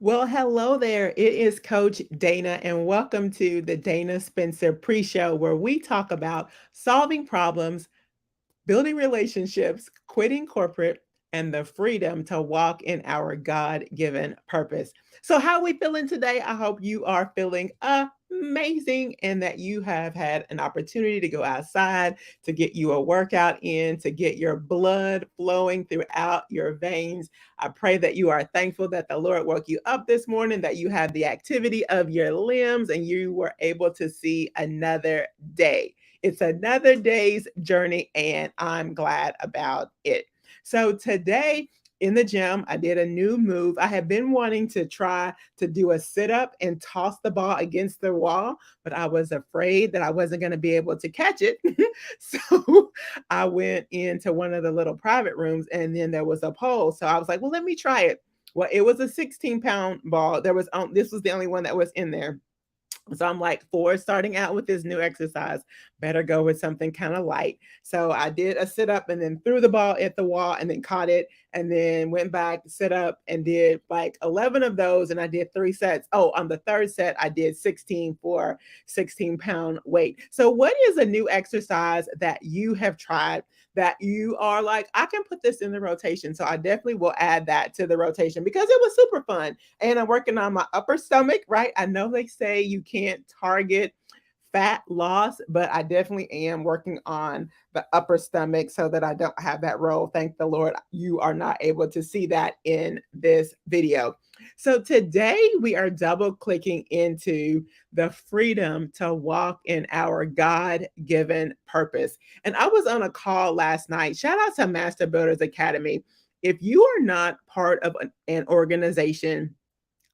Well, hello there. It is Coach Dana, and welcome to the Dana Spencer pre show where we talk about solving problems, building relationships, quitting corporate, and the freedom to walk in our God given purpose. So, how are we feeling today? I hope you are feeling amazing and that you have had an opportunity to go outside, to get you a workout in, to get your blood flowing throughout your veins. I pray that you are thankful that the Lord woke you up this morning, that you have the activity of your limbs, and you were able to see another day. It's another day's journey, and I'm glad about it. So, today in the gym, I did a new move. I have been wanting to try to do a sit up and toss the ball against the wall, but I was afraid that I wasn't going to be able to catch it. So, I went into one of the little private rooms, and then there was a pole. So, I was like, well, let me try it. Well, it was a 16-pound ball. This was the only one that was in there. So I'm like, for starting out with this new exercise, better go with something kind of light. So I did a sit up and then threw the ball at the wall and then caught it and then went back, sit up and did like 11 of those. And I did 3 sets. Oh, on the third set, I did 16 for 16-pound weight. So, what is a new exercise that you have tried that you are like, I can put this in the rotation? So, I definitely will add that to the rotation because it was super fun and I'm working on my upper stomach, right? I know they say you can't target fat loss, but I definitely am working on the upper stomach so that I don't have that roll. Thank the Lord, you are not able to see that in this video. So today we are double clicking into the freedom to walk in our God given purpose. And I was on a call last night. Shout out to Master Builders Academy. If you are not part of an organization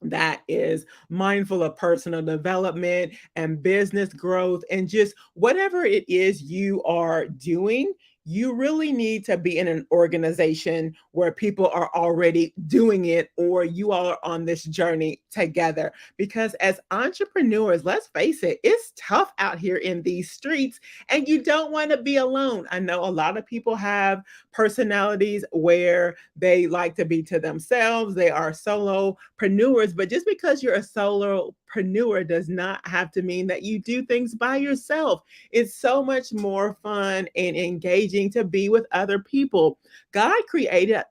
that is mindful of personal development and business growth and just whatever it is you are doing, you really need to be in an organization where people are already doing it or you all are on this journey together. Because as entrepreneurs, let's face it, it's tough out here in these streets and you don't want to be alone. I know a lot of people have personalities where they like to be to themselves, they are solopreneurs, but just because you're a solopreneur does not have to mean that you do things by yourself. It's so much more fun and engaging to be with other people. God created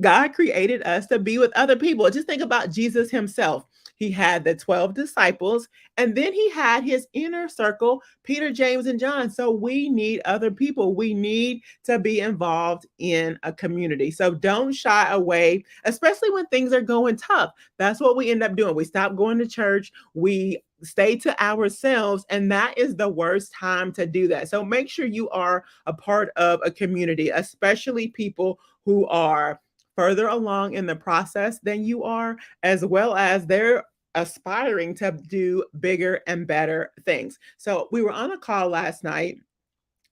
God created us to be with other people. Just think about Jesus himself. He had the 12 disciples, and then he had his inner circle, Peter, James, and John. So we need other people. We need to be involved in a community. So don't shy away, especially when things are going tough. That's what we end up doing. We stop going to church. We stay to ourselves, and that is the worst time to do that. So make sure you are a part of a community, especially people who are further along in the process than you are, as well as they're aspiring to do bigger and better things. So we were on a call last night.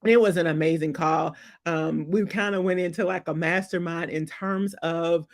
It was an amazing call. We kind of went into like a mastermind in terms of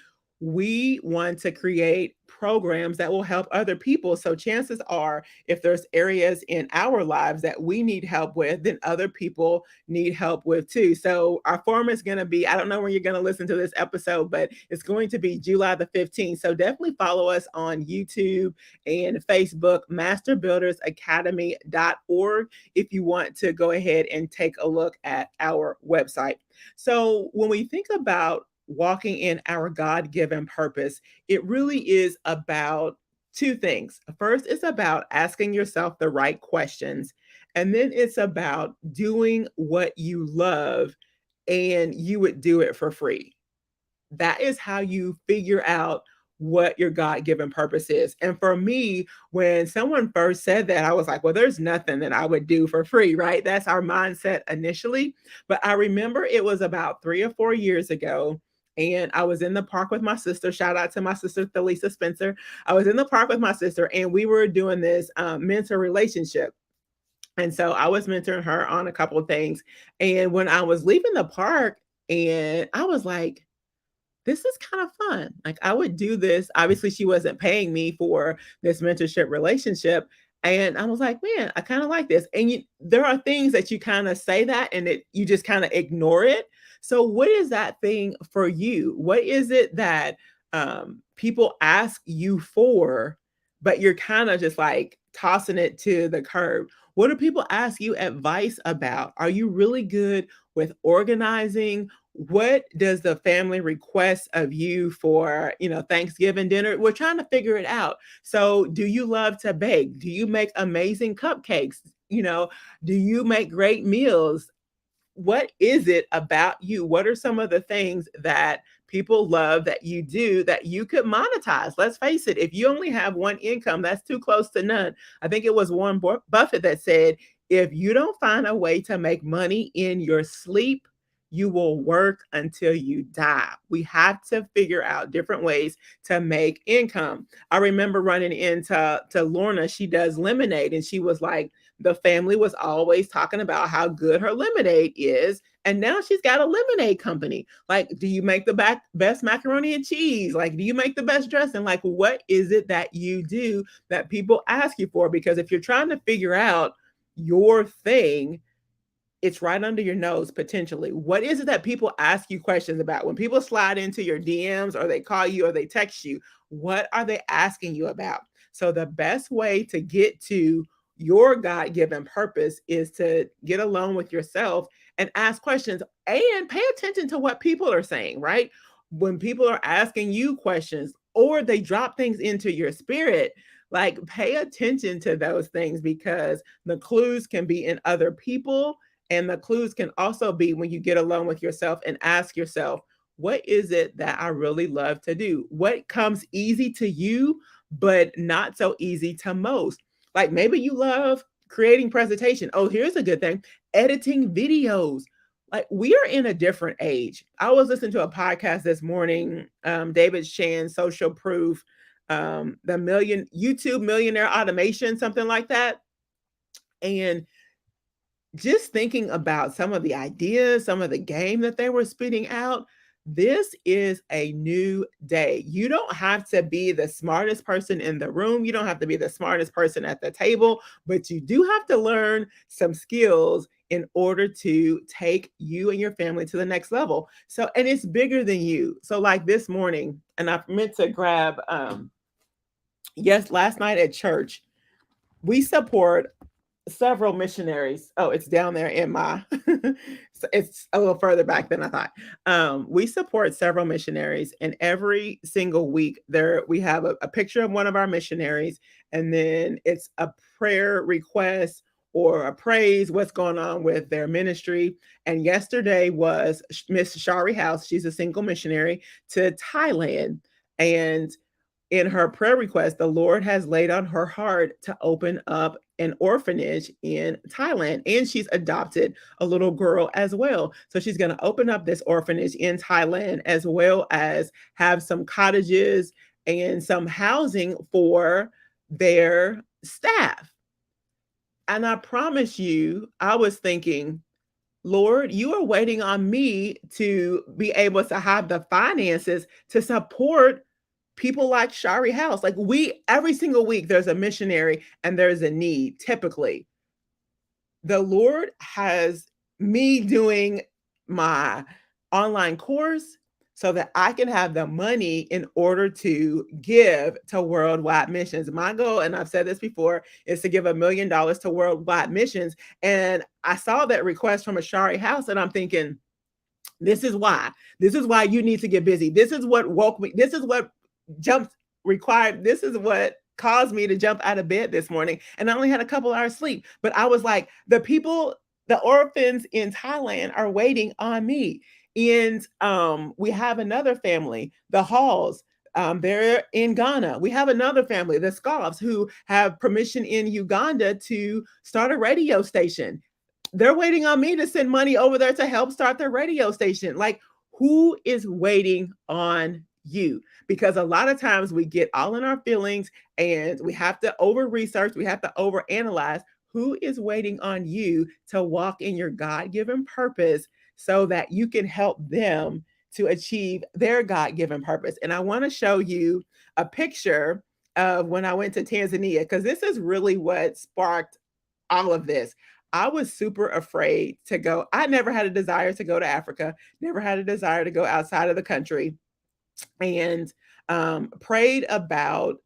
we want to create programs that will help other people. So chances are, if there's areas in our lives that we need help with, then other people need help with too. So our forum is going to be, I don't know when you're going to listen to this episode, but it's going to be July the 15th. So definitely follow us on YouTube and Facebook, masterbuildersacademy.org, if you want to go ahead and take a look at our website. So when we think about walking in our God given purpose, it really is about two things. First, it's about asking yourself the right questions. And then it's about doing what you love and you would do it for free. That is how you figure out what your God given purpose is. And for me, when someone first said that, I was like, well, there's nothing that I would do for free, right? That's our mindset initially. But I remember it was about 3 or 4 years ago. And I was in the park with my sister. Shout out to my sister, Thalisa Spencer. I was in the park with my sister, and we were doing this mentor relationship. And so I was mentoring her on a couple of things. And when I was leaving the park, and I was like, this is kind of fun. Like I would do this. Obviously, she wasn't paying me for this mentorship relationship. And I was like, man, I kind of like this. And there are things that you kind of say that and you just kind of ignore it. So, what is that thing for you? What is it that people ask you for, but you're kind of just like tossing it to the curb? What do people ask you advice about? Are you really good with organizing? What does the family request of you for, Thanksgiving dinner? We're trying to figure it out. So, do you love to bake? Do you make amazing cupcakes? Do you make great meals? What is it about you? What are some of the things that people love that you do that you could monetize? Let's face it, if you only have one income, that's too close to none. I think it was Warren Buffett that said, if you don't find a way to make money in your sleep, you will work until you die. We have to figure out different ways to make income. I remember running into Lorna. She does lemonade, and she was like, the family was always talking about how good her lemonade is. And now she's got a lemonade company. Like, do you make the best macaroni and cheese? Like, do you make the best dressing? Like, what is it that you do that people ask you for? Because if you're trying to figure out your thing, it's right under your nose potentially. What is it that people ask you questions about? When people slide into your DMs or they call you or they text you, what are they asking you about? So the best way to get to your God-given purpose is to get alone with yourself and ask questions and pay attention to what people are saying, right? When people are asking you questions or they drop things into your spirit, like pay attention to those things, because the clues can be in other people, and the clues can also be when you get alone with yourself and ask yourself, what is it that I really love to do? What comes easy to you, but not so easy to most? Like maybe you love creating presentation. Oh, here's a good thing, editing videos. Like we are in a different age. I was listening to a podcast this morning, David Shan's Social Proof, the YouTube millionaire automation, something like that. And just thinking about some of the ideas, some of the game that they were spitting out, this is a new day. You don't have to be the smartest person in the room. You don't have to be the smartest person at the table, but you do have to learn some skills in order to take you and your family to the next level. So, and it's bigger than you. So, like this morning, and I meant to grab, yes, last night at church, we support several missionaries. Oh, it's down there in my it's a little further back than I thought. We support several missionaries, and every single week there we have a picture of one of our missionaries, and then it's a prayer request or a praise, what's going on with their ministry. And yesterday was Miss Shari House. She's a single missionary to Thailand. And in her prayer request, the Lord has laid on her heart to open up an orphanage in Thailand. And she's adopted a little girl as well. So she's going to open up this orphanage in Thailand, as well as have some cottages and some housing for their staff. And I promise you, I was thinking, Lord, you are waiting on me to be able to have the finances to support people like Shari House. Like every single week, there's a missionary and there's a need, typically. The Lord has me doing my online course so that I can have the money in order to give to worldwide missions. My goal, and I've said this before, is to give $1 million to worldwide missions. And I saw that request from a Shari House, and I'm thinking, this is why. This is why you need to get busy. This is what woke me. This is what jumped required. This is what caused me to jump out of bed this morning. And I only had a couple hours sleep. But I was like, the orphans in Thailand are waiting on me. And we have another family, the Halls. They're in Ghana. We have another family, the Scoffs, who have permission in Uganda to start a radio station. They're waiting on me to send money over there to help start their radio station. Like, who is waiting on you? Because a lot of times we get all in our feelings and we have to over research, we have to over analyze. Who is waiting on you to walk in your God-given purpose so that you can help them to achieve their God-given purpose? And I want to show you a picture of when I went to Tanzania, because this is really what sparked all of this. I was super afraid to go. I never had a desire to go to Africa, never had a desire to go outside of the country. And Prayed about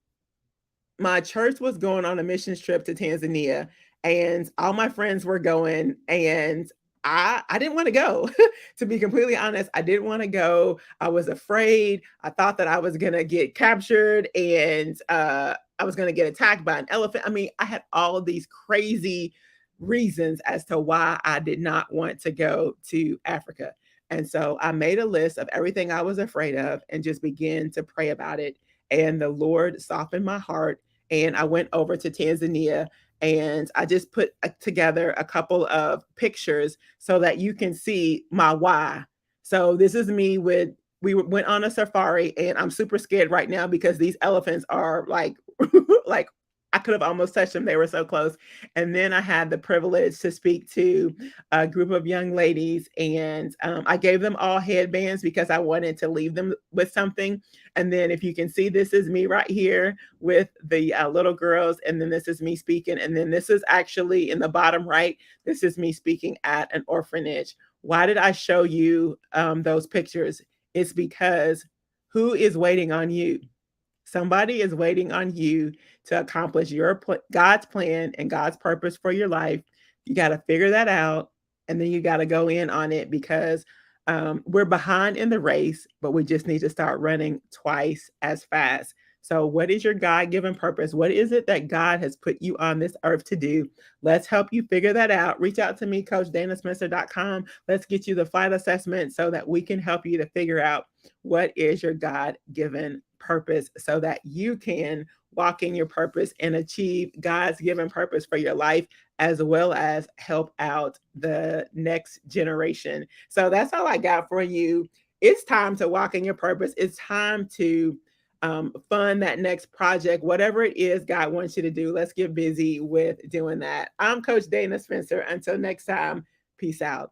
my church was going on a missions trip to Tanzania, and all my friends were going, and I didn't want to go. To be completely honest, I didn't want to go. I was afraid. I thought that I was gonna get captured, and I was gonna get attacked by an elephant. I mean, I had all of these crazy reasons as to why I did not want to go to Africa. And so I made a list of everything I was afraid of and just began to pray about it. And the Lord softened my heart, and I went over to Tanzania, and I just put together a couple of pictures so that you can see my why. So this is me with we went on a safari, and I'm super scared right now because these elephants are like like I could have almost touched them. They were so close. And then I had the privilege to speak to a group of young ladies, and I gave them all headbands because I wanted to leave them with something. And then, if you can see, this is me right here with the little girls, and then this is me speaking, and then this is actually in the bottom right. This is me speaking at an orphanage. Why did I show you those pictures? It's because who is waiting on you? Somebody is waiting on you to accomplish God's plan and God's purpose for your life. You got to figure that out, and then you got to go in on it because we're behind in the race, but we just need to start running twice as fast. So, what is your God given purpose? What is it that God has put you on this earth to do? Let's help you figure that out. Reach out to me, CoachDanaSpencer.com. Let's get you the flight assessment so that we can help you to figure out what is your God given purpose so that you can walk in your purpose and achieve God's given purpose for your life, as well as help out the next generation. So that's all I got for you. It's time to walk in your purpose. It's time to fund that next project, whatever it is God wants you to do. Let's get busy with doing that. I'm Coach Dana Spencer. Until next time, peace out.